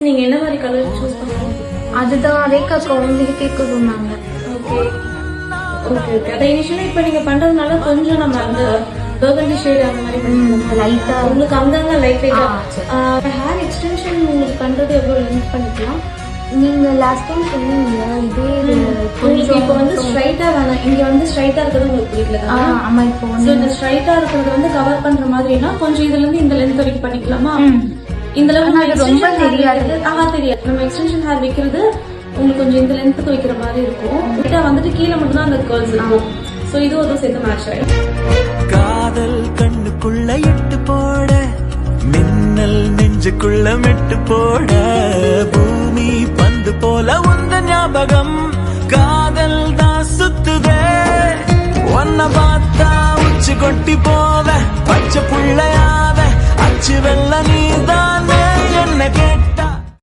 நீங்க என்ன மாதிரி கலர் சூஸ் பண்ணுவீங்க? அதுதான் அதே உங்களுக்கு கேட்க சொன்னாங்க. Okay okay okay. அதை இனிஷியலா இப்ப நீங்க பண்றதுனால கொஞ்சம் நம்ம அந்த பர்கண்டி ஷேட் அந்த மாதிரி லைட்டா உங்களுக்கு அங்கங்க லைட் லைட்டா ஹேர் எக்ஸ்டென்ஷன் உங்களுக்கு பண்றது எவ்வளவு லென்த் பண்ணிக்கலாம்? நீங்க லாஸ்ட் டைம் சொன்னீங்க இதே உங்களுக்கு இப்போ வந்து ஸ்ட்ரைட்டா வேணாம், இங்க வந்து ஸ்ட்ரைட்டா இருக்கிறது உங்களுக்கு பிடிக்கல. ஆமா, இப்போ வந்து இந்த ஸ்ட்ரைட்டா இருக்கிறது வந்து கவர் பண்ற மாதிரினா கொஞ்சம் இதுல இருந்து இந்த லென்த் வரைக்கும் பண்ணிக்கலாமா? இந்த அளவுக்கு ரொம்ப தெரியாது. தெரியாது. நம்ம எக்ஸ்டென்ஷன் ஹேர் வைக்கிறது உங்களுக்கு கொஞ்சம் இந்த லென்த்துக்கு வைக்கிற மாதிரி இருக்கும். கிட்ட வந்துட்டு கீழே மட்டும் தான் அந்த கர்ல்ஸ் இருக்கும். சோ இது ஒரு சேர்த்து மேட்ச் ஆயிடும். காதல் கண்ணுக்குள்ள இட்டு போட, மின்னல் நெஞ்சுக்குள்ள மெட்டு போட, பூமி பந்து போல உந்த ஞாபகம் காதல் தான் சுத்துதே. ஒன்ன பார்த்தா உச்சி கொட்டி போவ, பச்சை புள்ளையாவ, அச்சு வெள்ள நீதானே என்ன கேட்ட